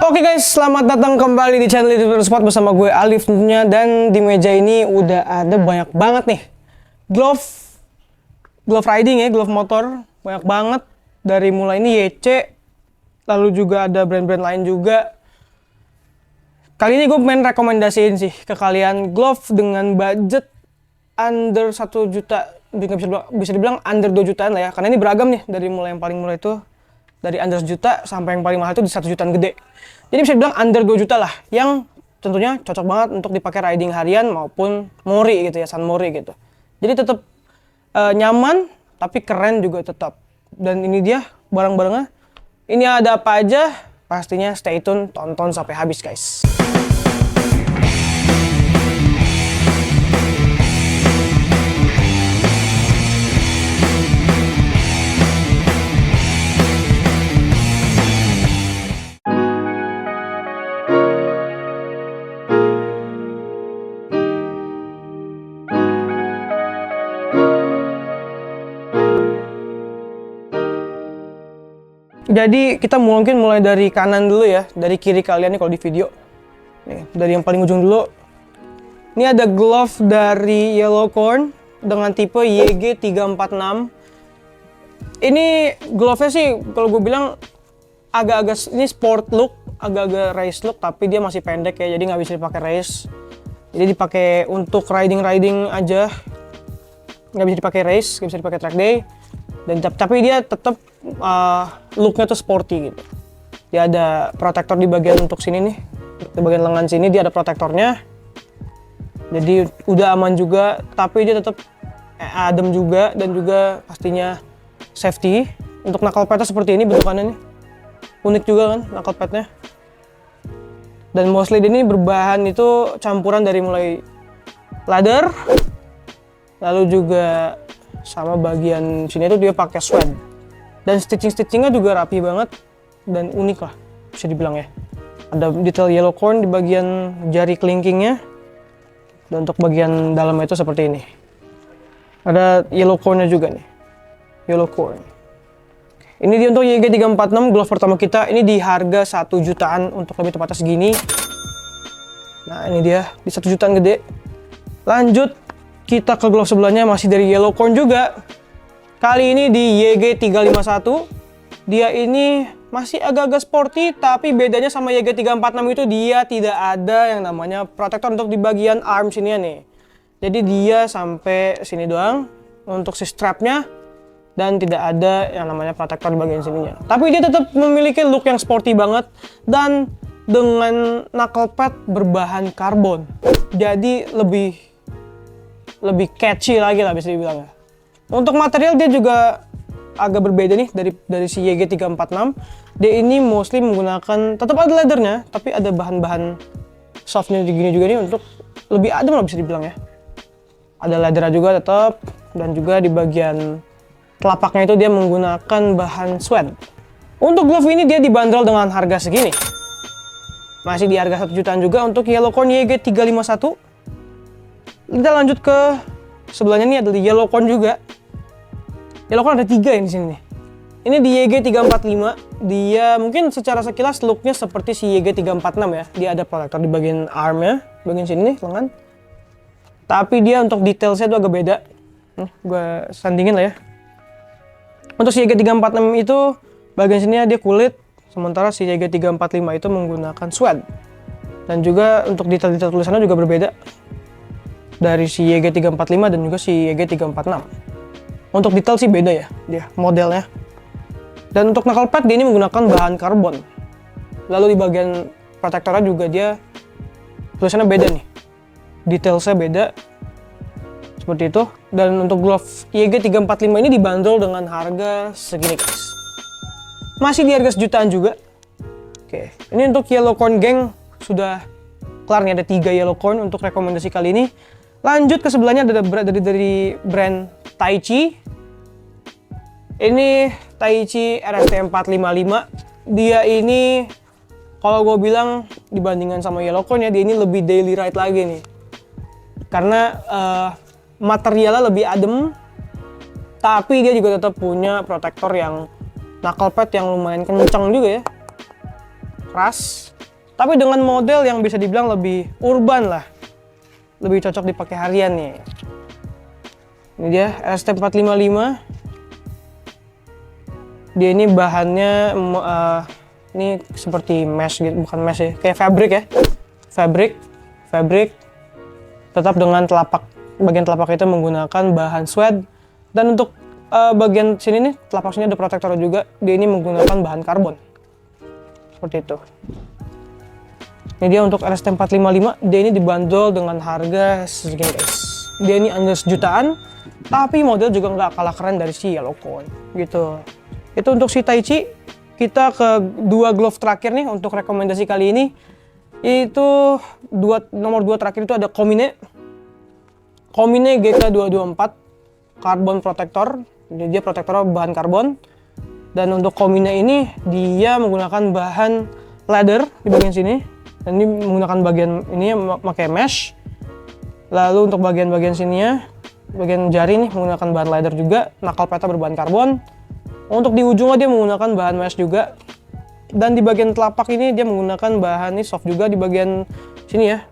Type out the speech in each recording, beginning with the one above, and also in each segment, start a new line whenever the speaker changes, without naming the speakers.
Oke guys, selamat datang kembali di channel YouTube Sport bersama gue Alif tentunya. Dan di meja ini udah ada banyak banget nih glove riding ya, glove motor. Banyak banget, dari mulai ini YC, lalu juga ada brand-brand lain juga. Kali ini gue main rekomendasiin sih ke kalian glove dengan budget under 1 juta, bisa dibilang under 2 jutaan lah ya. Karena ini beragam nih, dari mulai yang paling murah itu dari under 1 juta sampai yang paling mahal itu di 1 jutaan gede. Jadi bisa dibilang under 2 juta lah, yang tentunya cocok banget untuk dipakai riding harian maupun mori gitu ya, sun mori gitu. Jadi tetap nyaman, tapi keren juga tetap. Dan ini dia barang-barangnya. Ini ada apa aja? Pastinya stay tune, tonton sampai habis guys. Jadi kita mungkin mulai dari kanan dulu ya, dari kiri kalian nih kalau di video. Nih, dari yang paling ujung dulu. Ini ada glove dari Yellowcorn dengan tipe YG346. Ini glove-nya sih kalau gue bilang agak-agak ini sport look, agak-agak race look, tapi dia masih pendek ya, jadi nggak bisa dipakai race. Jadi dipakai untuk riding aja, nggak bisa dipakai race, nggak bisa dipakai track day. Dan tapi dia tetap looknya tuh sporty gitu. Dia ada protektor di bagian untuk sini nih, di bagian lengan sini dia ada protektornya. Jadi udah aman juga, tapi dia tetap adem juga, dan juga pastinya safety. Untuk knuckle padnya seperti ini bentukannya nih, unik juga kan knuckle padnya. Dan mostly ini berbahan itu campuran dari mulai leather, lalu juga sama bagian sini tuh dia pakai suede. Dan stitchingnya juga rapi banget dan unik lah bisa dibilang ya. Ada detail Yellowcorn di bagian jari kelingkingnya, dan untuk bagian dalamnya itu seperti ini. Ada Yellowcornnya juga nih, Yellowcorn. Ini dia untuk YG346 glove pertama kita. Ini di harga 1 jutaan, untuk lebih tepatnya segini. Nah ini dia di 1 jutaan gede. Lanjut kita ke glove sebelahnya, masih dari Yellowcorn juga. Kali ini di YG351. Dia ini masih agak-agak sporty, tapi bedanya sama YG346 itu dia tidak ada yang namanya protektor untuk di bagian arm sini nih. Jadi dia sampai sini doang untuk si strapnya, dan tidak ada yang namanya protektor di bagian sininya. Tapi dia tetap memiliki look yang sporty banget, dan dengan knuckle pad berbahan karbon. Jadi lebih catchy lagi lah bisa dibilang ya. Untuk material dia juga agak berbeda nih dari si YG346. Dia ini mostly menggunakan, tetap ada leathernya, tapi ada bahan-bahan softnya gini juga nih untuk lebih adem lah bisa dibilang ya. Ada leathernya juga tetap, dan juga di bagian telapaknya itu dia menggunakan bahan suede. Untuk glove ini dia dibanderol dengan harga segini. Masih di harga 1 jutaan juga untuk Yellowcorn YG351. Kita lanjut ke sebelahnya nih, ada di Yellowcorn juga. Yellowcorn ada 3 yang di sini nih. Ini di YG345. Dia mungkin secara sekilas looknya seperti si YG346 ya. Dia ada protektor di bagian armnya, bagian sini nih, lengan. Tapi dia untuk detailnya tuh agak beda. Gue sandingin lah ya. Untuk si YG346 itu bagian sini dia kulit, sementara si YG345 itu menggunakan suede. Dan juga untuk detail-detail tulisannya juga berbeda dari si YG345 dan juga si YG346. Untuk detail sih beda ya dia modelnya. Dan untuk knuckle pad dia ini menggunakan bahan karbon. Lalu di bagian protektornya juga dia tulisannya beda nih. Detailnya beda. Seperti itu. Dan untuk glove YG345 ini dibanderol dengan harga segini guys. Masih di harga 1 jutaan juga. Oke, ini untuk Yellowcorn geng sudah kelar nih, ada 3 Yellowcorn untuk rekomendasi kali ini. Lanjut ke sebelahnya ada dari brand Taichi. Ini Taichi RFT455. Dia ini kalau gue bilang dibandingkan sama Yellowcorn ya, dia ini lebih daily ride lagi nih. Karena materialnya lebih adem, tapi dia juga tetap punya protektor yang knuckle pad yang lumayan kencang juga ya. Keras, tapi dengan model yang bisa dibilang lebih urban lah, lebih cocok dipakai harian nih. Ini dia RST455. Dia ini bahannya ini seperti mesh gitu, bukan mesh ya, kayak fabric ya, fabric. Tetap dengan bagian telapak itu menggunakan bahan suede, dan untuk bagian sini nih, telapak sini ada protektor juga. Dia ini menggunakan bahan karbon seperti itu. Ini dia untuk RST455. Dia ini dibanderol dengan harga segini guys. Dia ini under sejutaan, tapi model juga nggak kalah keren dari si Yellowcorn gitu. Itu untuk si Taichi. Kita ke dua glove terakhir nih untuk rekomendasi kali ini. Itu nomor 2 terakhir itu ada Komine GK224 Carbon Protector. Jadi dia protektor bahan karbon. Dan untuk Komine ini dia menggunakan bahan leather di bagian sini. Dan ini menggunakan bagian ini pakai mesh. Lalu untuk bagian-bagian sininya, bagian jari nih menggunakan bahan leather juga. Knuckle padnya berbahan karbon. Untuk di ujungnya dia menggunakan bahan mesh juga. Dan di bagian telapak ini dia menggunakan bahan ini soft juga di bagian sini ya.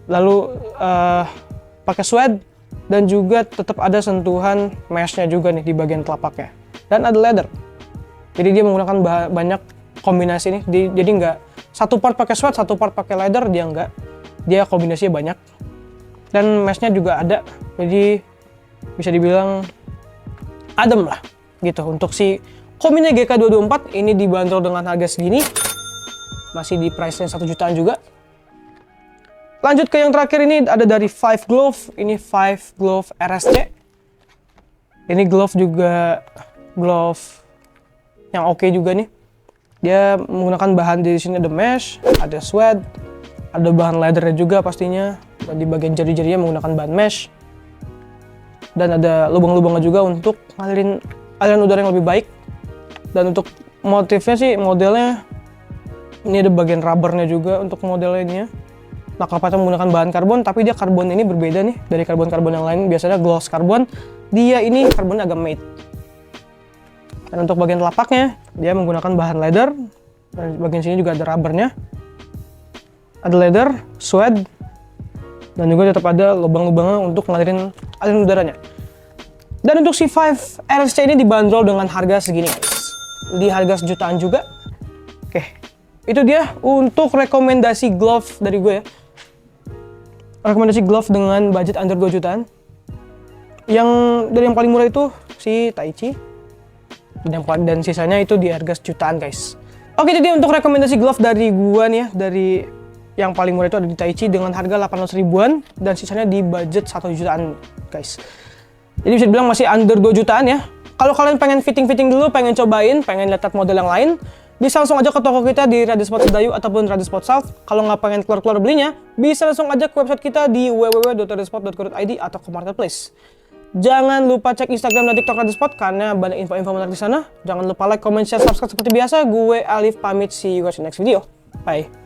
Lalu pakai suede, dan juga tetap ada sentuhan meshnya juga nih di bagian telapaknya. Dan ada leather. Jadi dia menggunakan banyak kombinasi nih. Jadi nggak satu part pakai suede, satu part pakai leather, dia nggak. Dia kombinasinya banyak. Dan meshnya juga ada. Jadi bisa dibilang adem lah gitu. Untuk si Komine GK224 ini dibanderol dengan harga segini. Masih di price-nya 1 jutaan juga. Lanjut ke yang terakhir, ini ada dari Five Glove. Ini Five Glove RSC. Ini glove juga glove yang oke juga nih. Dia menggunakan bahan di sini ada mesh, ada suede, ada bahan leathernya juga pastinya. Dan di bagian jari-jarinya menggunakan bahan mesh. Dan ada lubang-lubangnya juga untuk ngalirin aliran udara yang lebih baik. Dan untuk motifnya sih, modelnya ini ada bagian rubbernya juga untuk modelnya. Knuckle padnya menggunakan bahan karbon, tapi dia karbon ini berbeda nih dari karbon-karbon yang lain. Biasanya gloss karbon, dia ini karbonnya agak matte. Dan untuk bagian telapaknya, dia menggunakan bahan leather. Dan bagian sini juga ada rubbernya. Ada leather, suede, dan juga tetap ada lubang-lubangnya untuk ngalirin aliran udaranya. Dan untuk si 5 RSC ini dibanderol dengan harga segini guys. Di harga sejutaan juga. Oke, itu dia untuk rekomendasi glove dari gue ya. Rekomendasi glove dengan budget under 2 jutaan. Yang dari yang paling murah itu si Taichi. Dan sisanya itu di harga sejutaan guys. Oke, itu dia untuk rekomendasi glove dari gue nih ya. Dari yang paling murah itu ada di Taichi dengan harga 800 ribuan. Dan sisanya di budget 1 jutaan guys. Jadi bisa dibilang masih under 2 jutaan ya. Kalau kalian pengen fitting-fitting dulu, pengen cobain, pengen lihat model yang lain, bisa langsung aja ke toko kita di Radisport Sedayu ataupun Radisport South. Kalau nggak pengen keluar-keluar belinya, bisa langsung aja ke website kita di www.radisport.co.id atau ke marketplace. Jangan lupa cek Instagram dan TikTok Radisport karena banyak info-info menarik di sana. Jangan lupa like, comment, share, subscribe seperti biasa. Gue Alif pamit, see you guys in next video. Bye.